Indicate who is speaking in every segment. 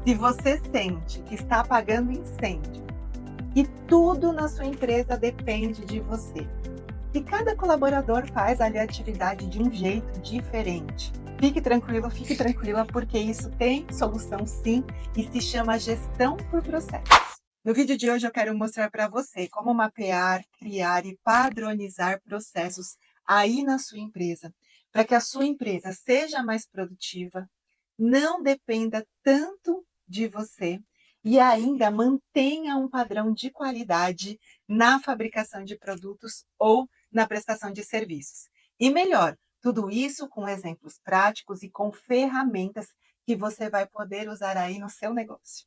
Speaker 1: Se você sente que está apagando incêndio, que tudo na sua empresa depende de você, que cada colaborador faz ali a atividade de um jeito diferente, fique tranquilo, fique tranquila, porque isso tem solução sim e se chama gestão por processos. No vídeo de hoje eu quero mostrar para você como mapear, criar e padronizar processos aí na sua empresa, para que a sua empresa seja mais produtiva, não dependa tanto de você e ainda mantenha um padrão de qualidade na fabricação de produtos ou na prestação de serviços. E melhor, tudo isso com exemplos práticos e com ferramentas que você vai poder usar aí no seu negócio.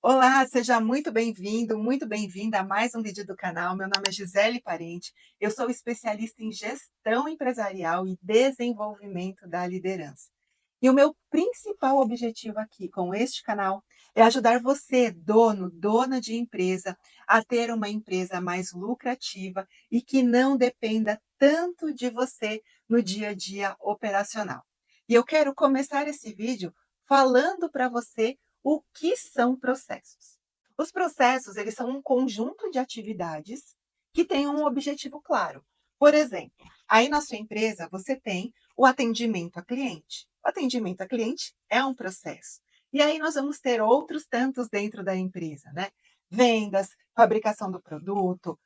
Speaker 1: Olá, seja muito bem-vindo, muito bem-vinda a mais um vídeo do canal. Meu nome é Gisele Parente, eu sou especialista em gestão empresarial e desenvolvimento da liderança. E o meu principal objetivo aqui com este canal é ajudar você, dono, dona de empresa, a ter uma empresa mais lucrativa e que não dependa tanto de você no dia a dia operacional. E eu quero começar esse vídeo falando para você o que são processos. Os processos, eles são um conjunto de atividades que têm um objetivo claro. Por exemplo, aí na sua empresa você tem o atendimento a cliente. O atendimento a cliente é um processo. E aí nós vamos ter outros tantos dentro da empresa, né? Vendas, fabricação do produto,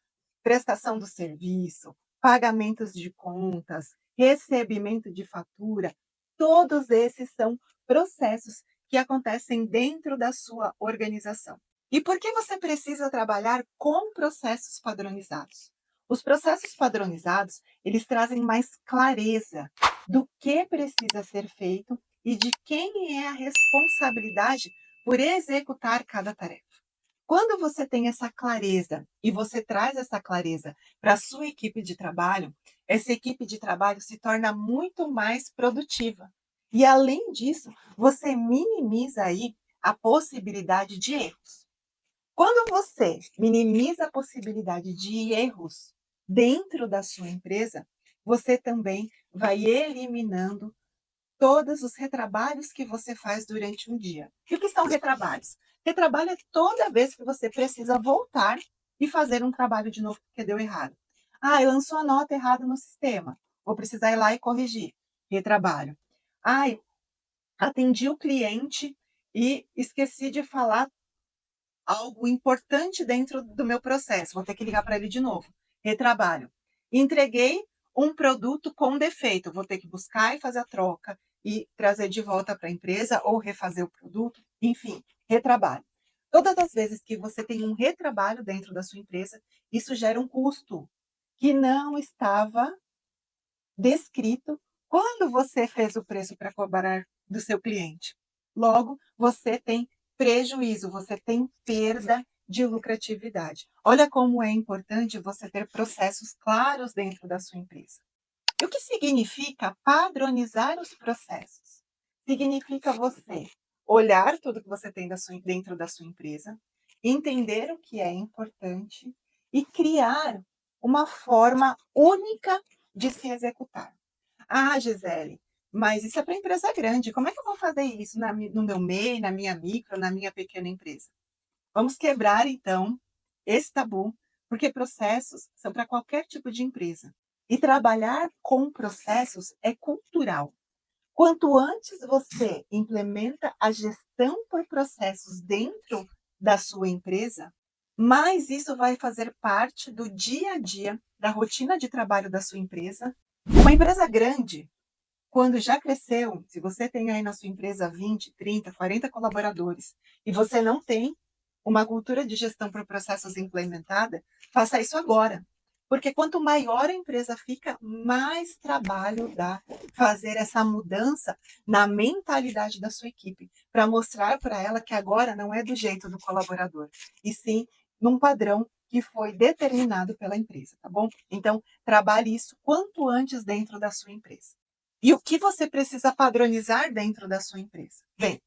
Speaker 1: prestação do serviço, pagamentos de contas, recebimento de fatura, todos esses são processos que acontecem dentro da sua organização. E por que você precisa trabalhar com processos padronizados? Os processos padronizados, eles trazem mais clareza do que precisa ser feito e de quem é a responsabilidade por executar cada tarefa. Quando você tem essa clareza e você traz essa clareza para a sua equipe de trabalho, essa equipe de trabalho se torna muito mais produtiva. E além disso, você minimiza aí a possibilidade de erros. Quando você minimiza a possibilidade de erros dentro da sua empresa, você também vai eliminando todos os retrabalhos que você faz durante um dia. E o que são retrabalhos? Retrabalho é toda vez que você precisa voltar e fazer um trabalho de novo porque deu errado. Ah, lançou a nota errada no sistema. Vou precisar ir lá e corrigir. Retrabalho. Ai, atendi o cliente e esqueci de falar algo importante dentro do meu processo. Vou ter que ligar para ele de novo. Retrabalho. Entreguei um produto com defeito. Vou ter que buscar e fazer a troca e trazer de volta para a empresa ou refazer o produto. Enfim, retrabalho. Todas as vezes que você tem um retrabalho dentro da sua empresa, isso gera um custo que não estava descrito quando você fez o preço para cobrar do seu cliente. Logo, você tem prejuízo, você tem perda de lucratividade. Olha como é importante você ter processos claros dentro da sua empresa. E o que significa padronizar os processos? Significa você olhar tudo que você tem dentro da sua empresa, entender o que é importante e criar uma forma única de se executar. Ah, Gisele, mas isso é para empresa grande. Como é que eu vou fazer isso no meu MEI, na minha micro, na minha pequena empresa? Vamos quebrar, então, esse tabu, porque processos são para qualquer tipo de empresa. E trabalhar com processos é cultural. Quanto antes você implementa a gestão por processos dentro da sua empresa, mais isso vai fazer parte do dia a dia, da rotina de trabalho da sua empresa. Uma empresa grande, quando já cresceu, se você tem aí na sua empresa 20, 30, 40 colaboradores e você não tem uma cultura de gestão por processos implementada, faça isso agora. Porque quanto maior a empresa fica, mais trabalho dá fazer essa mudança na mentalidade da sua equipe, para mostrar para ela que agora não é do jeito do colaborador, e sim num padrão que foi determinado pela empresa, tá bom? Então, trabalhe isso quanto antes dentro da sua empresa. E o que você precisa padronizar dentro da sua empresa? Bem,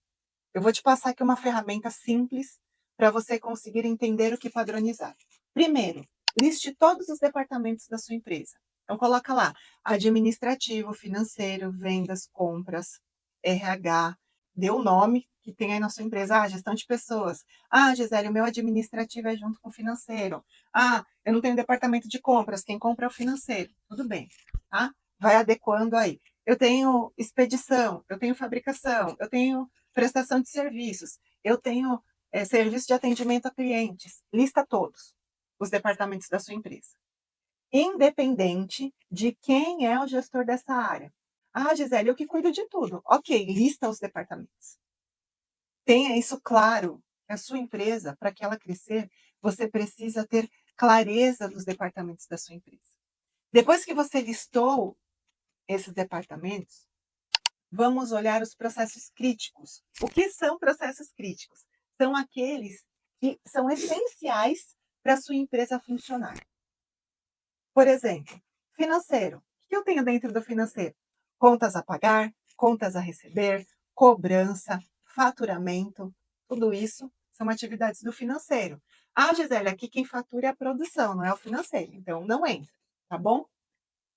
Speaker 1: eu vou te passar aqui uma ferramenta simples para você conseguir entender o que padronizar. Primeiro, liste todos os departamentos da sua empresa. Então, coloca lá administrativo, financeiro, vendas, compras, RH, dê o nome que tem aí na sua empresa. Ah, gestão de pessoas. Ah, Gisele, o meu administrativo é junto com o financeiro. Ah, eu não tenho departamento de compras, quem compra é o financeiro. Tudo bem, tá? Vai adequando aí. Eu tenho expedição, eu tenho fabricação, eu tenho prestação de serviços, eu tenho serviço de atendimento a clientes. Lista todos os departamentos da sua empresa, independente de quem é o gestor dessa área. Ah, Gisele, eu que cuido de tudo. Ok, lista os departamentos. Tenha isso claro. A sua empresa, para que ela crescer, você precisa ter clareza dos departamentos da sua empresa. Depois que você listou esses departamentos, vamos olhar os processos críticos. O que são processos críticos? São aqueles que são essenciais para a sua empresa funcionar. Por exemplo, financeiro. O que eu tenho dentro do financeiro? Contas a pagar, contas a receber, cobrança, faturamento. Tudo isso são atividades do financeiro. Ah, Gisele, aqui quem fatura é a produção, não é o financeiro. Então, não entra, tá bom?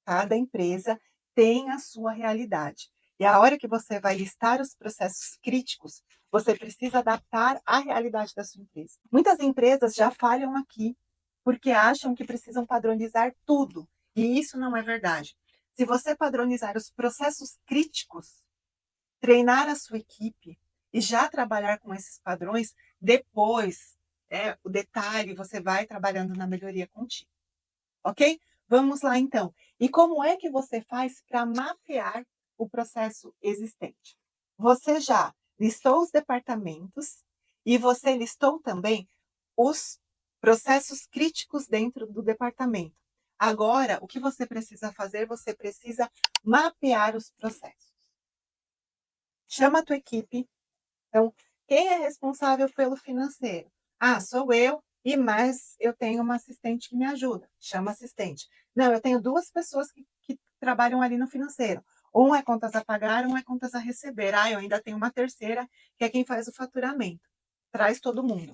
Speaker 1: Cada empresa tem a sua realidade. E a hora que você vai listar os processos críticos, você precisa adaptar à realidade da sua empresa. Muitas empresas já falham aqui porque acham que precisam padronizar tudo. E isso não é verdade. Se você padronizar os processos críticos, treinar a sua equipe e já trabalhar com esses padrões, depois, o detalhe, você vai trabalhando na melhoria contínua. Ok? Vamos lá então. E como é que você faz para mapear o processo existente? Você já listou os departamentos e você listou também os processos críticos dentro do departamento. Agora, o que você precisa fazer? Você precisa mapear os processos. Chama a tua equipe. Então, quem é responsável pelo financeiro? Ah, sou eu e mais eu tenho uma assistente que me ajuda. Chama assistente. Não, eu tenho duas pessoas que trabalham ali no financeiro. Um é contas a pagar, um é contas a receber. Ah, eu ainda tenho uma terceira, que é quem faz o faturamento. Traz todo mundo.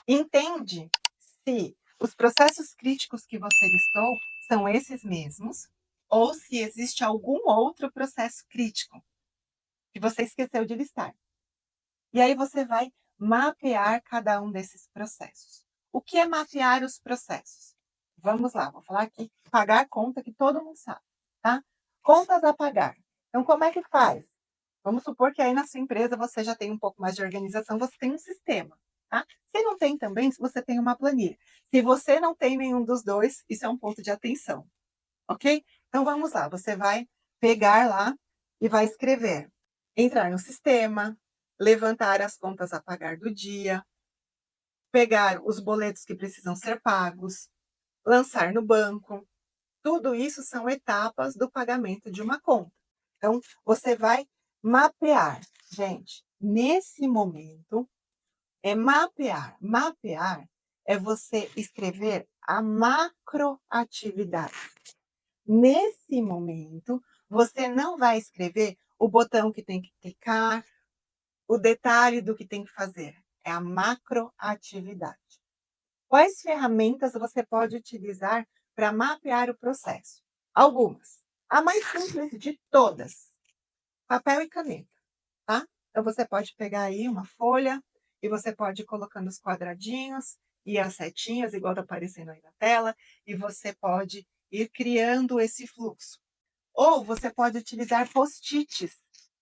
Speaker 1: Entende se os processos críticos que você listou são esses mesmos ou se existe algum outro processo crítico que você esqueceu de listar. E aí você vai mapear cada um desses processos. O que é mapear os processos? Vamos lá, vou falar aqui, pagar conta que todo mundo sabe, tá? Contas a pagar. Então, como é que faz? Vamos supor que aí na sua empresa você já tem um pouco mais de organização, você tem um sistema, tá? Se não tem também, você tem uma planilha. Se você não tem nenhum dos dois, isso é um ponto de atenção, ok? Então, vamos lá, você vai pegar lá e vai escrever. Entrar no sistema, levantar as contas a pagar do dia, pegar os boletos que precisam ser pagos, lançar no banco. Tudo isso são etapas do pagamento de uma conta. Então, você vai mapear. Gente, nesse momento, é mapear. Mapear é você escrever a macroatividade. Nesse momento, você não vai escrever o botão que tem que clicar, o detalhe do que tem que fazer. É a macroatividade. Quais ferramentas você pode utilizar para mapear o processo? Algumas. A mais simples de todas, papel e caneta, tá? Então você pode pegar aí uma folha e você pode ir colocando os quadradinhos e as setinhas, igual está aparecendo aí na tela, e você pode ir criando esse fluxo. Ou você pode utilizar post-its.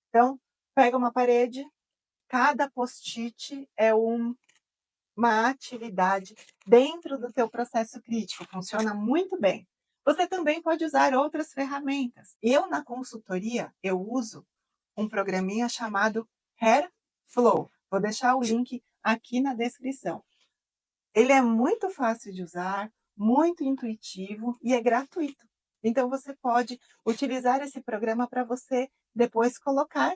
Speaker 1: Então, pega uma parede, cada post-it é uma atividade dentro do teu processo crítico, funciona muito bem. Você também pode usar outras ferramentas. Eu, na consultoria, eu uso um programinha chamado Airflow. Vou deixar o link aqui na descrição. Ele é muito fácil de usar, muito intuitivo e é gratuito. Então, você pode utilizar esse programa para você depois colocar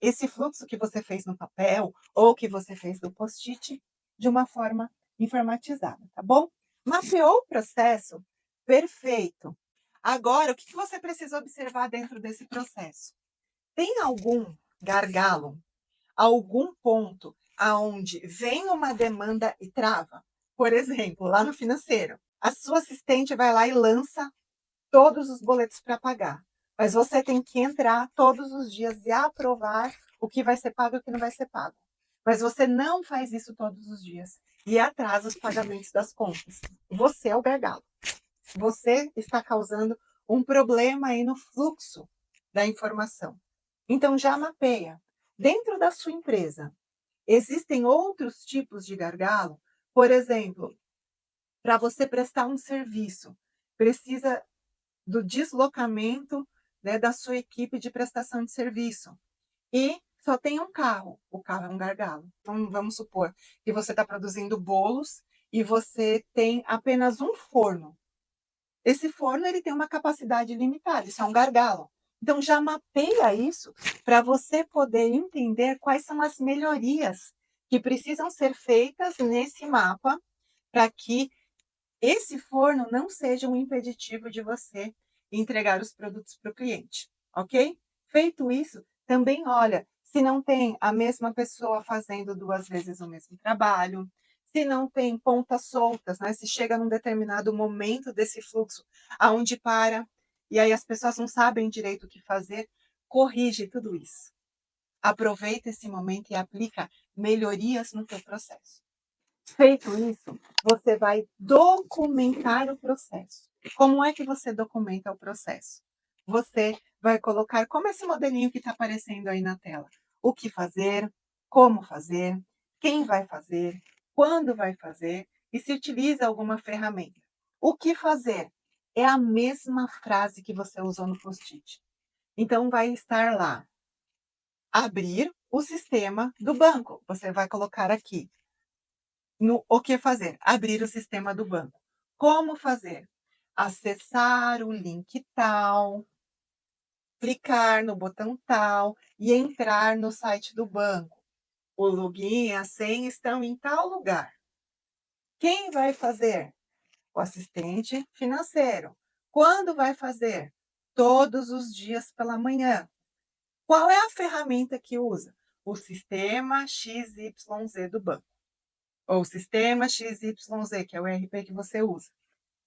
Speaker 1: esse fluxo que você fez no papel ou que você fez no post-it de uma forma informatizada, tá bom? Mapeou o processo? Perfeito. Agora, o que você precisa observar dentro desse processo? Tem algum gargalo, algum ponto aonde vem uma demanda e trava? Por exemplo, lá no financeiro, a sua assistente vai lá e lança todos os boletos para pagar, mas você tem que entrar todos os dias e aprovar o que vai ser pago e o que não vai ser pago. Mas você não faz isso todos os dias e atrasa os pagamentos das contas. Você é o gargalo. Você está causando um problema aí no fluxo da informação. Então já mapeia. Dentro da sua empresa, existem outros tipos de gargalo? Por exemplo, para você prestar um serviço, precisa do deslocamento, né, da sua equipe de prestação de serviço. E só tem um carro, o carro é um gargalo. Então, vamos supor que você está produzindo bolos e você tem apenas um forno. Esse forno ele tem uma capacidade limitada, isso é um gargalo. Então, já mapeia isso para você poder entender quais são as melhorias que precisam ser feitas nesse mapa para que esse forno não seja um impeditivo de você entregar os produtos para o cliente, ok? Feito isso, também olha se não tem a mesma pessoa fazendo 2 vezes o mesmo trabalho, se não tem pontas soltas, né? Se chega num determinado momento desse fluxo aonde para, e aí as pessoas não sabem direito o que fazer, corrige tudo isso. Aproveita esse momento e aplica melhorias no teu processo. Feito isso, você vai documentar o processo. Como é que você documenta o processo? Você vai colocar, como esse modelinho que está aparecendo aí na tela, o que fazer, como fazer, quem vai fazer, quando vai fazer e se utiliza alguma ferramenta. O que fazer é a mesma frase que você usou no post-it. Então, vai estar lá, abrir o sistema do banco. Você vai colocar aqui, no o que fazer? Abrir o sistema do banco. Como fazer? Acessar o link tal, clicar no botão tal e entrar no site do banco. O login e a senha estão em tal lugar. Quem vai fazer? O assistente financeiro. Quando vai fazer? Todos os dias pela manhã. Qual é a ferramenta que usa? O sistema XYZ do banco. Ou sistema XYZ, que é o ERP que você usa,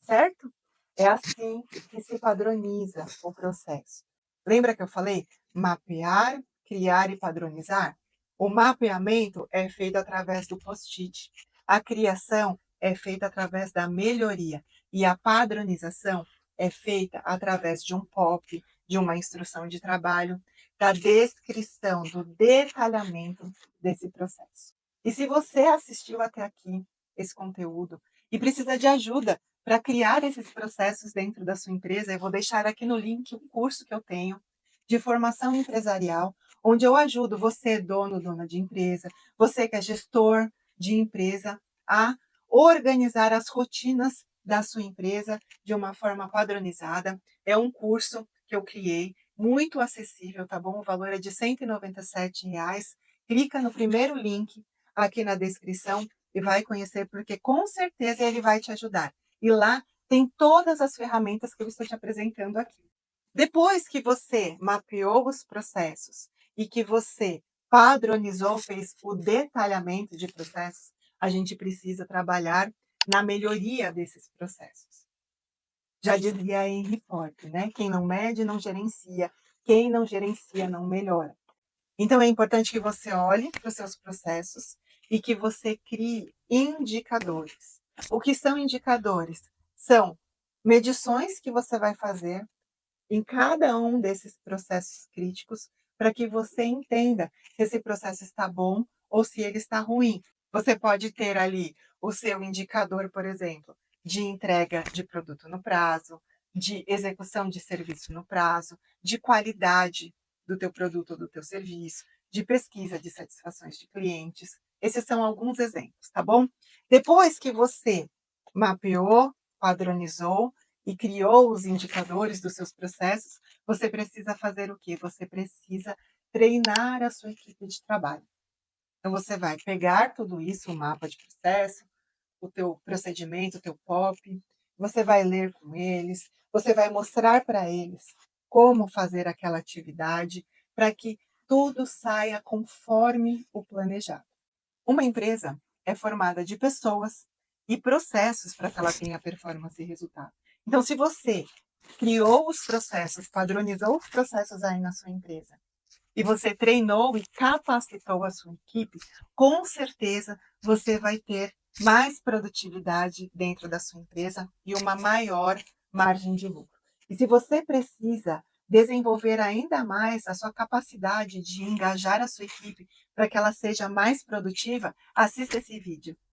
Speaker 1: certo? É assim que se padroniza o processo. Lembra que eu falei? Mapear, criar e padronizar? O mapeamento é feito através do post-it. A criação é feita através da melhoria. E a padronização é feita através de um POP, de uma instrução de trabalho, da descrição, do detalhamento desse processo. E se você assistiu até aqui esse conteúdo e precisa de ajuda para criar esses processos dentro da sua empresa, eu vou deixar aqui no link um curso que eu tenho de formação empresarial, onde eu ajudo você, dono, dona de empresa, você que é gestor de empresa, a organizar as rotinas da sua empresa de uma forma padronizada. É um curso que eu criei, muito acessível, tá bom? O valor é de R$ 197. Clica no primeiro link aqui na descrição e vai conhecer, porque com certeza ele vai te ajudar. E lá tem todas as ferramentas que eu estou te apresentando aqui. Depois que você mapeou os processos e que você padronizou, fez o detalhamento de processos, a gente precisa trabalhar na melhoria desses processos. Já dizia Henry Ford, né? Quem não mede, não gerencia. Quem não gerencia, não melhora. Então, é importante que você olhe para os seus processos e que você crie indicadores. O que são indicadores? São medições que você vai fazer em cada um desses processos críticos para que você entenda se esse processo está bom ou se ele está ruim. Você pode ter ali o seu indicador, por exemplo, de entrega de produto no prazo, de execução de serviço no prazo, de qualidade do teu produto ou do teu serviço, de pesquisa de satisfações de clientes. Esses são alguns exemplos, tá bom? Depois que você mapeou, padronizou e criou os indicadores dos seus processos, você precisa fazer o quê? Você precisa treinar a sua equipe de trabalho. Então, você vai pegar tudo isso, o mapa de processo, o teu procedimento, o teu POP, você vai ler com eles, você vai mostrar para eles como fazer aquela atividade para que tudo saia conforme o planejado. Uma empresa é formada de pessoas e processos para que ela tenha performance e resultado. Então, se você criou os processos, padronizou os processos aí na sua empresa e você treinou e capacitou a sua equipe, com certeza você vai ter mais produtividade dentro da sua empresa e uma maior margem de lucro. E se você precisa desenvolver ainda mais a sua capacidade de engajar a sua equipe para que ela seja mais produtiva, assista esse vídeo.